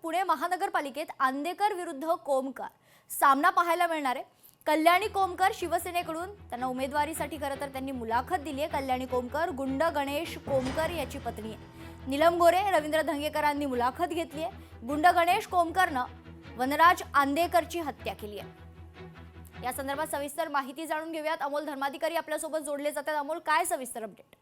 पुणे महानगरपालिकेत आंदेकर विरुद्ध कोमकर सामना पाहायला मिळणार आहे। कल्याणी कोमकर शिवसेनेकडून त्यांना उमेदवारीसाठी खरं तर त्यांनी मुलाखत दिली आहे। कल्याणी कोमकर गुंड गणेश कोमकर याची पत्नी आहे। नीलम गोरे रवींद्र धंगेकरांनी मुलाखत घेतली आहे। गुंड गणेश कोमकरनं वनराज आंदेकरची हत्या केली आहे। या संदर्भात सविस्तर माहिती जाणून घेऊयात। अमोल धर्माधिकारी आपल्या सोबत जोडले जातात। अमोल, काय सविस्तर अपडेट?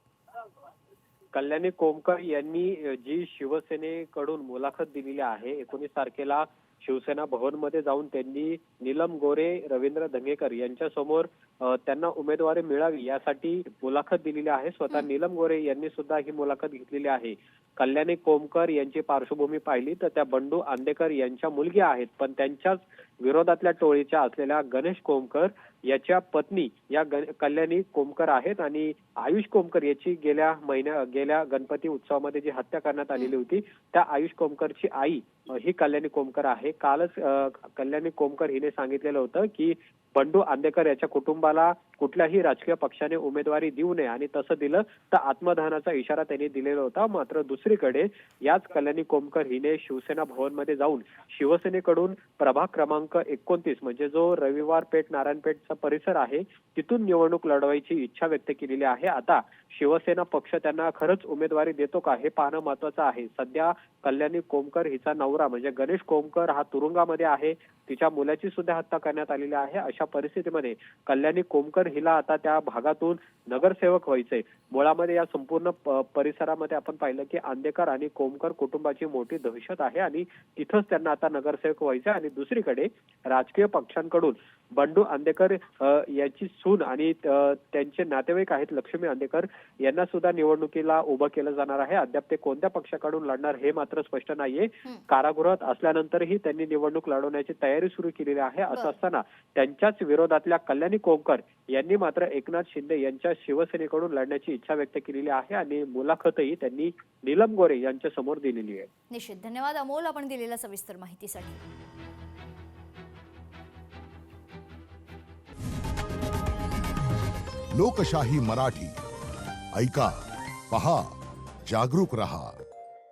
कल्याणी कोमकर यांनी जी शिवसेनेकडून मुलाखत दिलेली आहे 19 तारखेला शिवसेना भवनमध्ये जाऊन त्यांनी नीलम गोरे रवींद्र धंगेकर यांच्या समोर त्यांना उमेदवारी मिळावी यासाठी मुलाखत दिलेली आहे। स्वतः नीलम गोरे यांनी सुद्धा ही मुलाखत घेतलेली आहे। कल्याणी कोमकर यांची पार्श्वभूमी पाहिली तर त्या बंडू आंदेकर यांच्या मुलगी आहेत, पण त्यांच्याच विरोधातल्या टोळीच्या असलेल्या गणेश कोमकर याच्या पत्नी या कल्याणी कोमकर आहेत आणि आयुष कोमकर याची गेल्या गणपती उत्सवामध्ये जी हत्या करण्यात आलेली होती त्या आयुष कोमकरची आई ही कल्याणी कोमकर आहे। कालच कल्याणी कोमकर हिने सांगितलेलं होतं की बंडू आंदेकर याच्या कुटुंबाला कुठल्याही राजकीय पक्षाने उमेदवारी देऊ नये आणि तसं दिलं तर आत्मदहनाचा इशारा त्यांनी दिलेला होता। मात्र दुसरीकडे याच कल्याणी कोमकर हिने शिवसेना भवनमध्ये जाऊन शिवसेनेकडून प्रभाग क्रमांक 29 म्हणजे जो रविवार पेठ नारायणपेठचा परिसर आहे तिथून निवडणूक लढवायची इच्छा व्यक्त केलेली आहे। आता शिवसेना पक्ष त्यांना खरंच उमेदवारी देतो का हे पाहणं महत्वाचं आहे। सध्या कल्याणी कोमकर हिचा नवरा म्हणजे गणेश कोमकर हा तुरुंगामध्ये आहे। तिच्या मुलाची सुद्धा हत्या करण्यात आलेली आहे। अशा परिस्थितीमध्ये कल्याणी कोमकर हिला आता त्या भागातून नगरसेवक व्हायचंय। मुळामध्ये या संपूर्ण परिसरामध्ये आपण पाहिलं की आंदेकर आणि कोमकर कुटुंबाची मोठी दहशत आहे आणि तिथंच त्यांना आता नगरसेवक व्हायचंय। आणि दुसरीकडे राजकीय पक्षांकडून बंडू आंदेकर याची सून आणि त्यांचे नातेवाईक आहेत लक्ष्मी आंदेकर यांना सुद्धा निवडणुकीला उभं केलं जाणार आहे। अद्याप ते कोणत्या पक्षाकडून लढणार हे मात्र स्पष्ट नाहीये। कारागृहात असल्यानंतरही त्यांनी निवडणूक लढवण्याची तयारी सुरू केलेली आहे। असं असताना त्यांच्याच विरोधातल्या कल्याणी कोमकर यांनी मात्र एकनाथ शिंदे यांच्या शिवसेनेकडून लढण्याची इच्छा व्यक्त केलेली आहे आणि मुलाखतही त्यांनी नीलम गोरे यांच्या समोर दिलेली आहे। निश्चित धन्यवाद अमोल, आपण दिलेल्या सविस्तर माहितीसाठी। लोकशाही मराठी ऐका, पहा, जागरूक रहा।